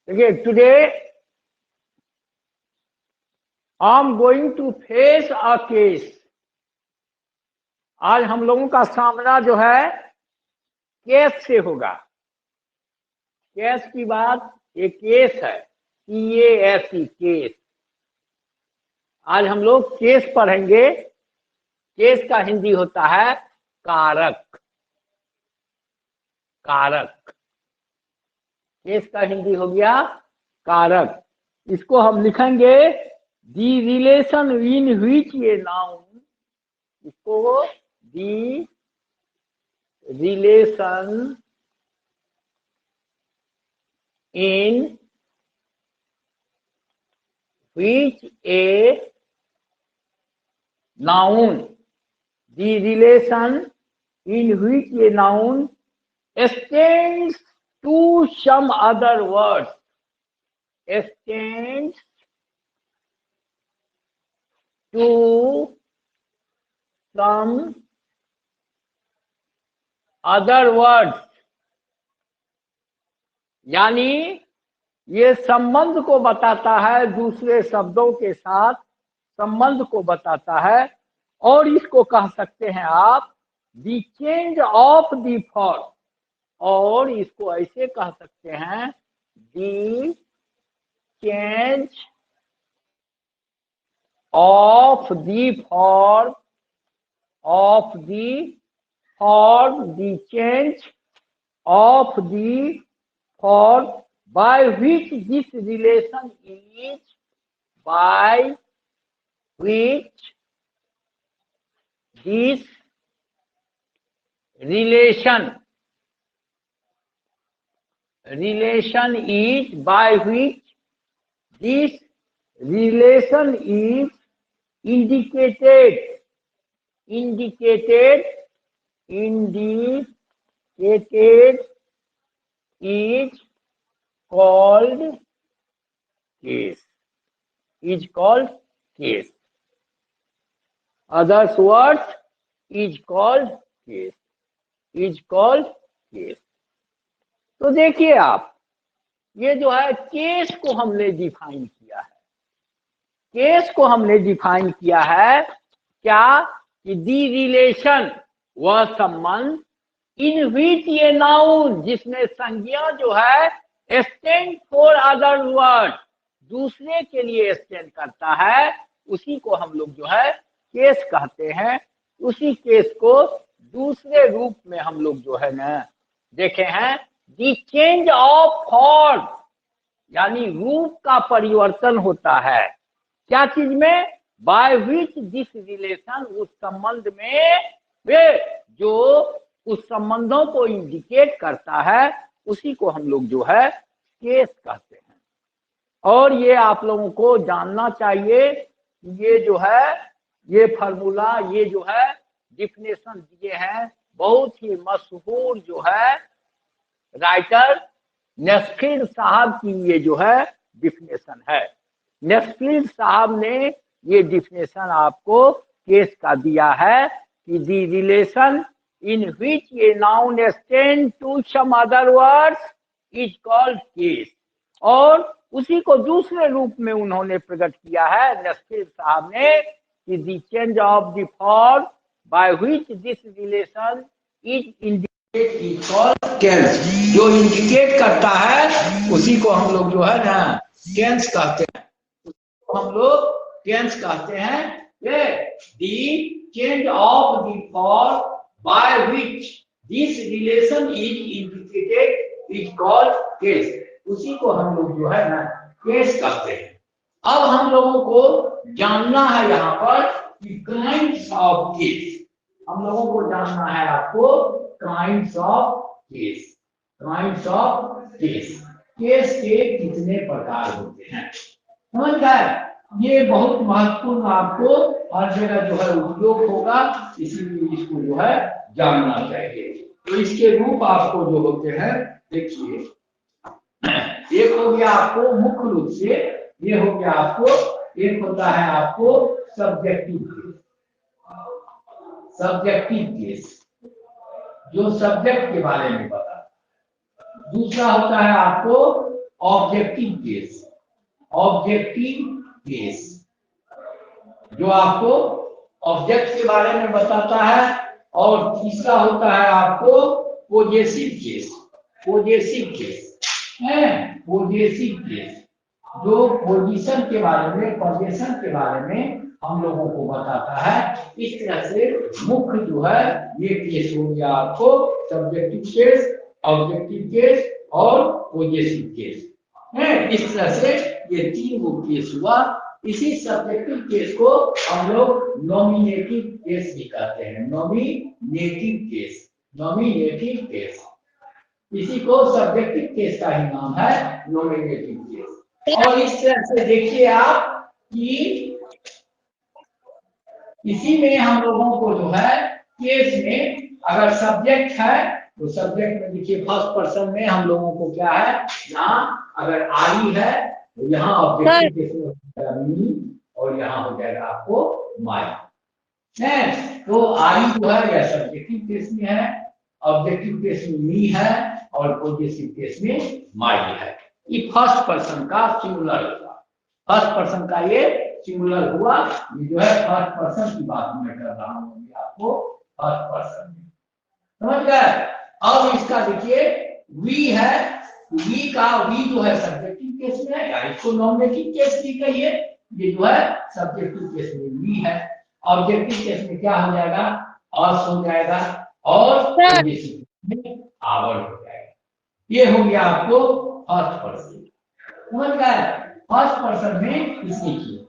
देखिए, today I am going to face a case. आज हम लोगों का सामना जो है केस से होगा। केस की बात, ये केस है, CASE केस। आज हम लोग केस पढ़ेंगे। केस का हिंदी होता है कारक। कारक केस का हिंदी हो गया कारक। इसको हम लिखेंगे the relation in which a noun. इसको the relation in which a noun, the relation in which a noun extends to some other words, extends to some other words, यानी ये संबंध को बताता है, दूसरे शब्दों के साथ संबंध को बताता है। और इसको कह सकते हैं आप the change of the form, और इसको ऐसे कह सकते हैं the change of the form, of the form, the change of the form by which this relation is, by which this relation is, by which this relation is indicated is called case, is called case. Others words is called case, is called case. तो देखिए आप, ये जो है case को हमने define किया है। केस को हमने डिफाइन किया है क्या कि दी रिलेशन, वह संबंध, इन व्हिच ये नाउन, जिसमें संज्ञा जो है एक्सटेंड फॉर अदर वर्ड, दूसरे के लिए एक्सटेंड करता है, उसी को हम लोग जो है केस कहते हैं। उसी केस को दूसरे रूप में हम लोग जो है ना देखे हैं द चेंज ऑफ फॉर्म, यानी रूप का परिवर्तन होता है। क्या चीज में? बाय विच दिस रिलेशन, उस संबंध में वे जो उस संबंधों को इंडिकेट करता है, उसी को हम लोग जो है केस कहते हैं। और ये आप लोगों को जानना चाहिए, ये जो है ये फार्मूला, ये जो है डिफिनेशन दिए हैं बहुत ही मशहूर जो है राइटर नेस्फिल्ड साहब की, ये जो है डिफिनेशन है। नेस्फिल्ड साहब ने ये डिफिनेशन आपको केस का दिया है कि दी relation in which a noun extends to some other words is called case। और उसी को दूसरे रूप में उन्होंने प्रकट किया है नेस्फिल्ड साहब ने कि the change of the form by which this relation is indicated is called tense। जो इंडिकेट करता है उसी को हम लोग जो है ना टेंस कहते हैं, हम लोग टेंस कहते हैं। ये the change of the form by which this relation is indicated is called case। उसी को हम लोग जो है ना केस कहते हैं। अब हम लोगों को जानना है यहाँ पर कि काइंड्स ऑफ केस, हम लोगों को जानना है आपको kinds of case. Kinds of case, case के कितने प्रकार होते हैं, समझ गए? ये बहुत महत्वपूर्ण, आपको हर जगह जो है उपयोग होगा, इसीलिए इसको जो है जानना चाहिए। तो इसके रूप आपको जो होते हैं देखिए, एक हो गया आपको मुख्य रूप से, ये हो गया आपको, एक होता है आपको सब्जेक्टिव केस। सब्जेक्टिव केस जो सब्जेक्ट के बारे में बताता है। दूसरा होता है आपको ऑब्जेक्टिव केस, ऑब्जेक्टिव केस जो आपको ऑब्जेक्ट के बारे में बताता है, और तीसरा होता है आपको पॉजेसिव केस, पॉजेसिव केस है, पॉजेसिव केस जो पोजीशन के बारे में, पोजीशन के बारे में हम लोगों को बताता है। इस तरह से मुख्य जो है ये केस हो गया आपको सब्जेक्टिव केस, ऑब्जेक्टिव केस और पॉजेसिव केस है। इस तरह से ये तीन वो केस हुआ। इसी सब्जेक्टिव केस को हम लोग नॉमिनेटिव केस भी कहते हैं, नॉमिनेटिव केस, नॉमिनेटिव केस। इसी को सब्जेक्टिव केस का ही नाम है नॉमिनेटिव केस। और इस तरह से देखिए आप कि इसी में हम लोगों को जो है केस में अगर सब्जेक्ट है तो सब्जेक्ट में देखिए फर्स्ट पर्सन में हम लोगों को क्या है, यहाँ अगर आई है तो यहाँ ऑब्जेक्टिव केस में हो जाएगा मी, और यहाँ हो जाएगा आपको माई है। तो आई जो है यह सब्जेक्टिव केस में है, ऑब्जेक्टिव केस में मी है, और पॉजेसिव केस में माई है। ये फर्स्ट पर्सन का सिंगुलर हुआ, फर्स्ट पर्सन का ये सिंगुलर हुआ। ये जो है फर्स्ट पर्सन की बात मैं कर रहा हूँ आपको, फर्स्ट पर्सन में, समझ गए। अब इसका देखिए वी है, वी का वी जो है सब्जेक्टिव केस में है, या इसको नॉमिनेटिव केस भी कहिए। ये जो है सब्जेक्टिव केस में वी है, ऑब्जेक्टिव केस में क्या हो जाएगा, अस हो जाएगा, और पॉजेसिव में आवर हो जाएगा। ये हो गया आपको फर्स्ट पर्सन, समझ गए। फर्स्ट पर्सन में इसने किया,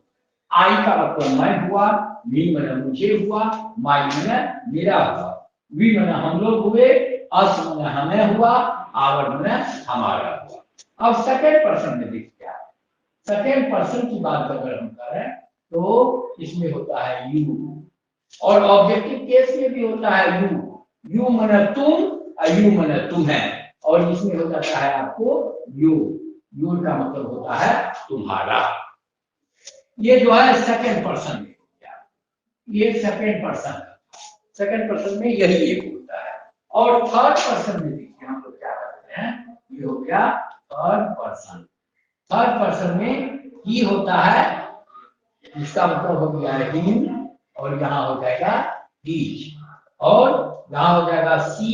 आई का मतलब मैं हुआ, मी मैंने मुझे हुआ, माई मैंने मेरा हुआ, वी मैंने हम लोग हुए, अस मैंने हमें हुआ, आवर मैंने हमारा हुआ। अब सेकेंड पर्सन में देखते हैं, सेकेंड पर्सन की बात अगर हम करें तो इसमें होता है यू, और ऑब्जेक्टिव केस में भी होता है यू, यू मैंने तुम और यू मैंने तुम्हें, और इसमें हो जाता है आपको यू, यू का मतलब होता है तुम्हारा। ये जो है सेकेंड पर्सन में हो गया, ये सेकेंड पर्सन, सेकेंड पर्सन में यही एक होता है। और थर्ड पर्सन में देखिए हम लोग क्या करते हैं, ये हो गया थर्ड पर्सन। थर्ड पर्सन में ही होता है, इसका मतलब हो गया हिम, और यहाँ हो जाएगा हीज, और यहाँ हो जाएगा सी,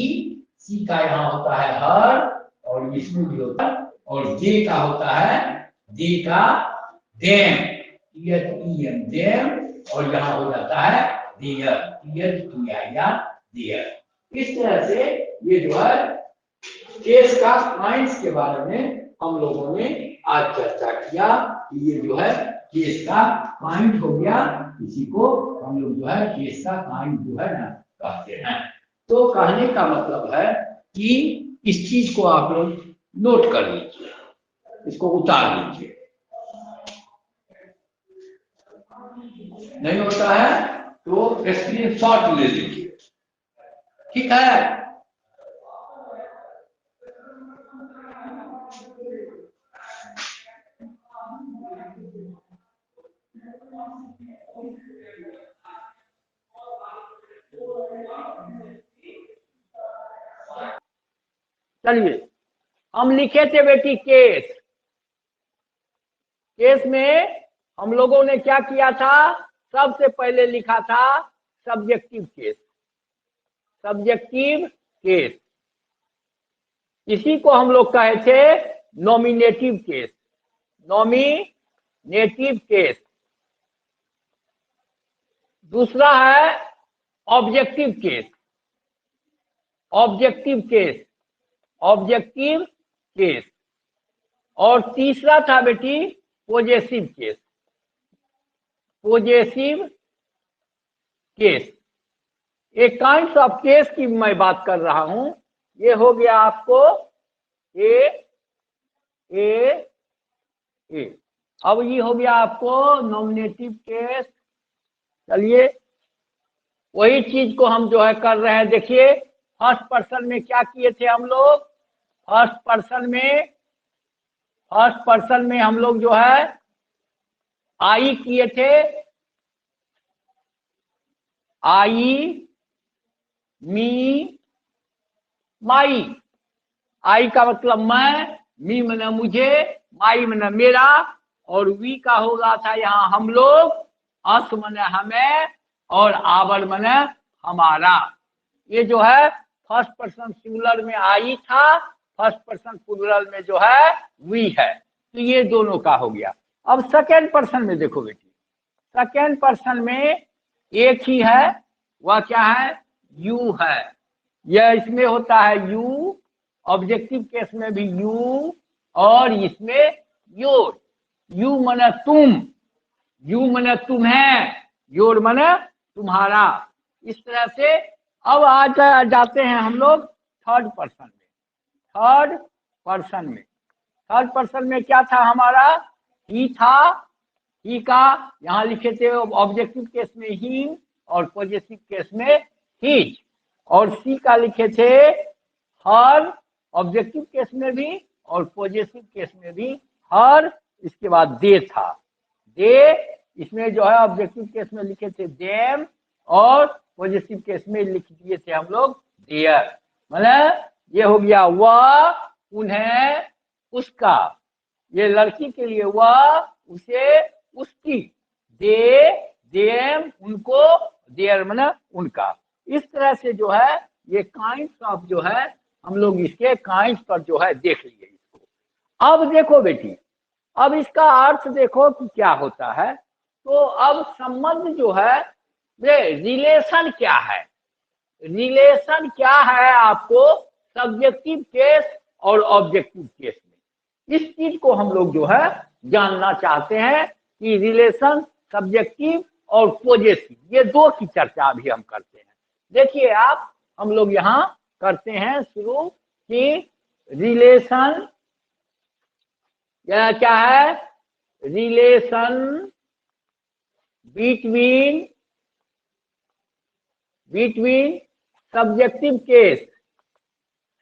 सी का यहाँ होता है हर, और इसमें भी होता है, और दे का होता है, दे का देम, देम, और यहाँ हो जाता है देयर, देयर। इस तरह से ये जो है केस का काइंड्स के बारे में हम लोगों ने आज चर्चा किया कि ये जो है केस का काइंड हो गया, इसी को हम लोग जो है केस का काइंड जो है ना कहते हैं। तो कहने का मतलब है कि इस चीज को आप लोग नोट कर लीजिए, इसको उतार लीजिए, नहीं होता है तो स्क्रीन शॉट ले लीजिए, ठीक है। चलिए हम लिखे थे बेटी केस, केस में हम लोगों ने क्या किया था, सबसे पहले लिखा था सब्जेक्टिव केस, सब्जेक्टिव केस, इसी को हम लोग कहे थे नॉमिनेटिव केस, नॉमिनेटिव केस। दूसरा है objective case, objective case, objective case, और तीसरा था बेटी पॉजेसिव केस, पॉजेसिव केस। एक काइंड ऑफ केस की मैं बात कर रहा हूं, ये हो गया आपको ए, अब ये हो गया आपको नॉमिनेटिव केस। चलिए वही चीज को हम जो है कर रहे हैं, देखिए फर्स्ट पर्सन में क्या किए थे हम लोग, फर्स्ट पर्सन में हम लोग जो है आई किए थे, आई, मी, माई। आई का मतलब मैं, मी मने मुझे, माई मने मेरा, और वी का हो रहा था यहाँ हम लोग, अस मने हमें, और आवर मने हमारा। ये जो है फर्स्ट पर्सन सिंगुलर में आई था, फर्स्ट पर्सन प्लूरल में जो है वी है। तो ये दोनों का हो गया। अब सेकेंड पर्सन में देखो बेटी, सेकेंड पर्सन में एक ही है, वह क्या है, यू है। यह इसमें होता है यू, ऑब्जेक्टिव केस में भी यू, और इसमें योर। यू मने तुम, यू मने तुम्हें, योर मने तुम्हारा। इस तरह से अब आज जाते हैं हम लोग थर्ड पर्सन में। थर्ड पर्सन में, थर्ड पर्सन में क्या था हमारा, ही था, ही का यहाँ लिखे थे ऑब्जेक्टिव केस में ही, और पॉजिटिव केस में हिज, और सी का लिखे थे हर, ऑब्जेक्टिव केस में भी और पॉजिटिव केस में भी हर। इसके बाद दे था, दे इसमें जो है ऑब्जेक्टिव केस में लिखे थे देम, और पॉजिटिव केस में लिख दिए थे हम लोग देयर। मतलब ये हो गया वह, उन्हें, उसका। ये लड़की के लिए वह, उसे, उसकी। दे, देम उनको, देयर माने उनका। इस तरह से जो है ये काइंड्स ऑफ जो है हम लोग इसके काइंड्स पर जो है देख लिए इसको। अब देखो बेटी, अब इसका अर्थ देखो कि क्या होता है। तो अब संबंध जो है, ये रिलेशन क्या है, रिलेशन क्या है आपको सब्जेक्टिव केस और ऑब्जेक्टिव केस में, इस चीज को हम लोग जो है जानना चाहते हैं कि रिलेशन सब्जेक्टिव और पॉजिटिव, ये दो की चर्चा भी हम करते हैं। देखिए आप, हम लोग यहाँ करते हैं शुरू कि रिलेशन क्या है, relation between subjective case,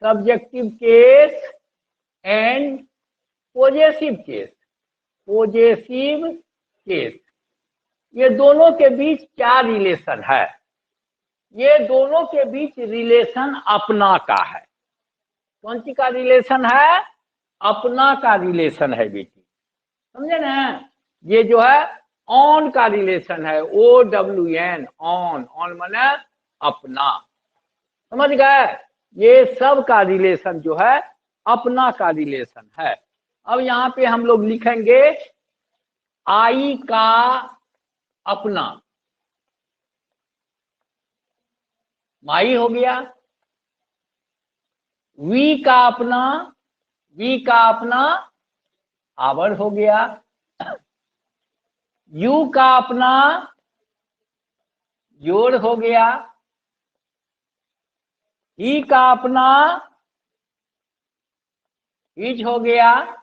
subjective case and possessive case, possessive case. ये दोनों के बीच क्या रिलेशन है, ये दोनों के बीच रिलेशन अपना का है। कौन सी का रिलेशन है, अपना का रिलेशन है बेटी, समझे ना। ये जो है ऑन का रिलेशन है, OWN, ऑन, ऑन माने अपना, समझ गए। ये सब का रिलेशन जो है अपना का रिलेशन है। अब यहाँ पे हम लोग लिखेंगे आई का अपना, माई हो गया, वी का अपना, वी का अपना आवर हो गया, यू का अपना योर हो गया, ही का अपना हिज हो गया,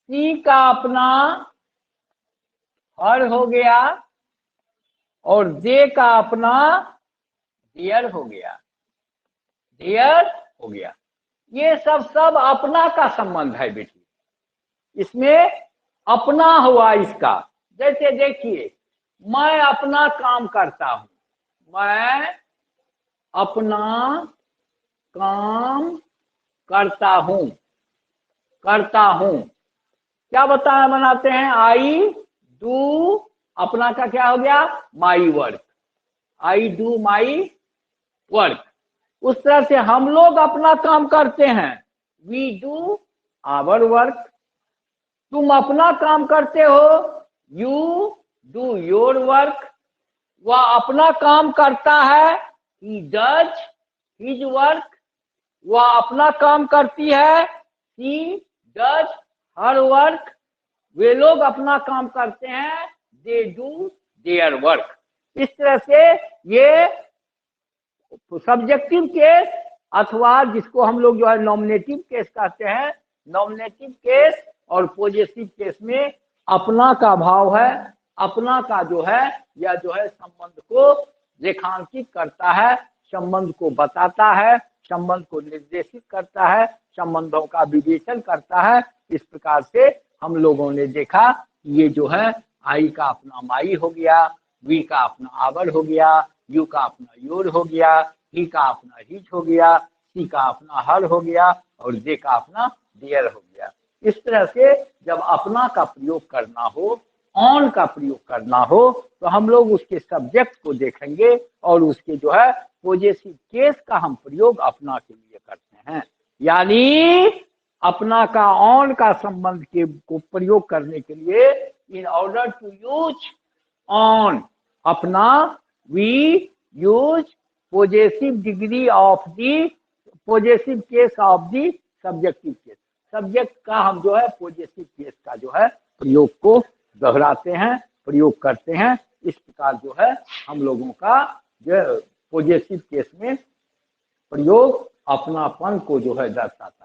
सी का अपना हर हो गया, और दे का अपना देयर हो गया, देयर हो गया। ये सब अपना का संबंध है बेटी, इसमें अपना हुआ इसका। जैसे देखिए, मैं अपना काम करता हूं, मैं अपना काम करता हूं, क्या बनाते हैं, आई डू, अपना का क्या हो गया, my work, I do my work. उस तरह से हम लोग अपना काम करते हैं, वी डू आवर वर्क। तुम अपना काम करते हो, यू डू योर वर्क। वह अपना काम करता है, ही डज हिज वर्क। वह अपना काम करती है, ही डज हर वर्क। वे लोग अपना काम करते हैं, दे डू देयर वर्क। इस तरह से ये सब्जेक्टिव केस, अथवा जिसको हम लोग जो है नॉमिनेटिव केस कहते हैं, नॉमिनेटिव केस और पॉजिटिव केस में अपना का भाव है, अपना का जो है यह जो है संबंध को रेखांकित करता है, संबंध को बताता है, संबंध को निर्देशित करता है, संबंधों का विवेचन करता है। इस प्रकार से हम लोगों ने देखा ये जो है आई का अपना माई हो गया, वी का अपना आवर हो गया, यू का अपना योर हो गया, ही का अपना हिज हो गया, सी का अपना हर हो गया और दे का अपना देयर हो गया। इस तरह से जब अपना का प्रयोग करना हो, ऑन का प्रयोग करना हो, तो हम लोग उसके सब्जेक्ट को देखेंगे और उसके जो है पॉजेसिव केस का हम प्रयोग अपना के लिए करते हैं। यानी अपना का ऑन का संबंध के को प्रयोग करने के लिए, in order to use on अपना, we use possessive degree of the possessive case of the subjective case. Subject का हम जो है पॉजेसिव केस का जो है प्रयोग को दोहराते हैं, प्रयोग करते हैं। इस प्रकार जो है हम लोगों का जो पॉजेसिव केस में प्रयोग अपनापन को जो है दर्शाता है।